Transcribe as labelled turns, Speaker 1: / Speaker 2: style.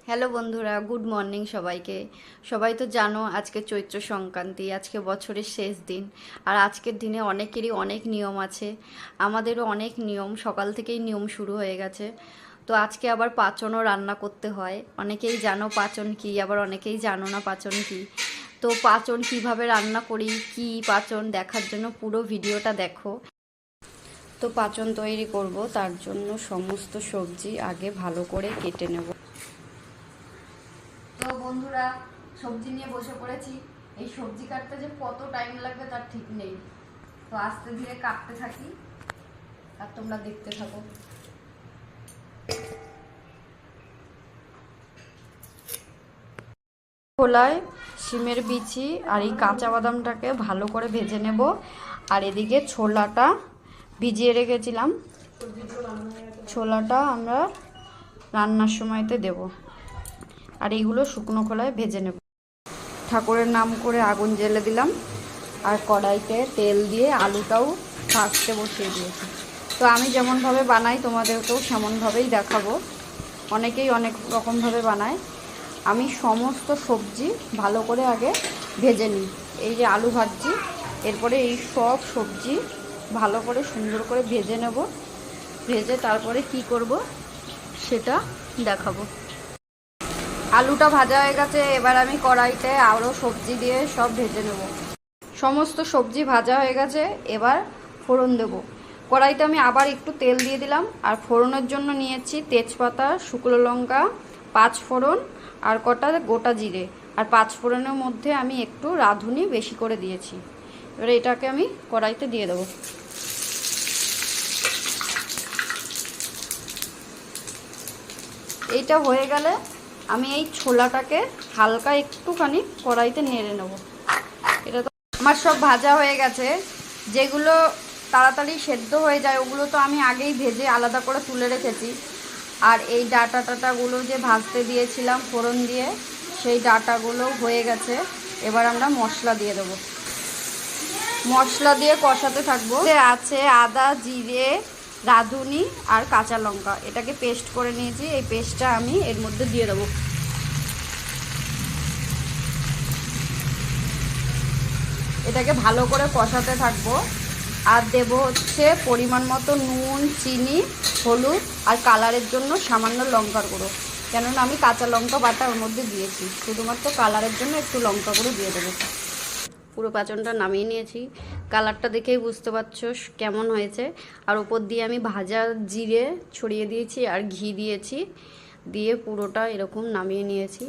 Speaker 1: Hello বন্ধুরা, good morning সবাইকে। সবাই তো জানো আজকে চৈত্র সংক্রান্তি, আজকে বছরের শেষ দিন। আর আজকের দিনে অনেকেরই অনেক নিয়ম আছে, আমাদেরও অনেক নিয়ম, সকাল থেকেই নিয়ম শুরু হয়ে গেছে। তো আজকে আবার পাঁচনও রান্না করতে হয়। অনেকেই জানো পাঁচন কী, আবার অনেকেই জানো না পাঁচন কী। তো পাঁচন কীভাবে রান্না করি, কী পাঁচন দেখার জন্য পুরো ভিডিওটা দেখো। তো পাঁচন তৈরি করব, তার জন্য সমস্ত সবজি আগে ভালো করে কেটে নেব। তো বন্ধুরা, সবজি নিয়ে বসে পড়েছি। এই সবজি কাটতে যে কত টাইম লাগবে তার ঠিক নেই। তো আস্তে ধীরে কাটতে থাকি আর তোমরা দেখতে থাকো। খোলায় শিমের বিচি আর এই কাঁচা বাদামটাকে ভালো করে ভেজে নেব। আর এদিকে ছোলাটা ভিজিয়ে রেখেছিলাম, ছোলাটা আমরা রান্নার সময়তে দেব। আর এইগুলো শুকনো খোলায় ভেজে নেব। ঠাকুরের নাম করে আগুন জ্বেলে দিলাম আর কড়াইতে তেল দিয়ে আলুটাও ভাজতে বসিয়ে দিয়েছি। তো আমি যেমনভাবে বানাই তোমাদেরকেও সেমনভাবেই দেখাবো। অনেকেই অনেক রকমভাবে বানায়। আমি সমস্ত সবজি ভালো করে আগে ভেজে নিই। এই যে আলু ভাজছি, এরপরে এই সব সবজি ভালো করে সুন্দর করে ভেজে নেব। ভেজে তারপরে কি করব সেটা দেখাবো। আলুটা ভাজা হয়ে গেছে, এবার আমি কড়াইতে আরও সবজি দিয়ে সব ভেজে নেব। সমস্ত সবজি ভাজা হয়ে গেছে, এবার ফোড়ন দেব। কড়াইতে আমি আবার একটু তেল দিয়ে দিলাম আর ফোড়নের জন্য নিয়েছি তেজপাতা, শুকনো লঙ্কা, 5 ফোড়ন আর কটা গোটা জিরে। আর 5 ফোড়নের মধ্যে আমি একটু রাঁধুনি বেশি করে দিয়েছি। এবারে এটাকে আমি কড়াইতে দিয়ে দেবো। এইটা হয়ে গেলে আমি এই ছোলাটাকে হালকা একটুখানি কড়াইতে নেড়ে নেব। এটা তো আমার সব ভাজা হয়ে গেছে। যেগুলো তাড়াতাড়ি সেদ্ধ হয়ে যায় ওগুলো তো আমি আগেই ভেজে আলাদা করে তুলে রেখেছি। আর এই ডাটাগুলো যে ভাজতে দিয়েছিলাম ফোড়ন দিয়ে, সেই ডাটাগুলো হয়ে গেছে। এবার আমরা মশলা দিয়ে দেবো। মশলা দিয়ে কষাতে থাকবো। আছে আদা, জিরে, রাঁধুনি আর কাঁচা লঙ্কা, এটাকে পেস্ট করে নিয়েছি। এই পেস্টটা আমি এর মধ্যে দিয়ে দেবো। এটাকে ভালো করে কষাতে থাকবো। আর দেব হচ্ছে পরিমাণ মতো নুন, চিনি, হলুদ আর কালারের জন্য সামান্য লঙ্কার গুঁড়ো। কেননা আমি কাঁচা লঙ্কা বাটা ওর মধ্যে দিয়েছি, শুধুমাত্র কালারের জন্য একটু লঙ্কা গুঁড়ো দিয়ে দেবো। পুরো পাঁচনটা নামিয়ে নিয়েছি। কালারটা দেখেই বুঝতে পারছো কেমন হয়েছে। আর ওপর দিয়ে আমি ভাজা জিরে ছড়িয়ে দিয়েছি আর ঘি দিয়েছি, দিয়ে পুরোটা এরকম নামিয়ে নিয়েছি।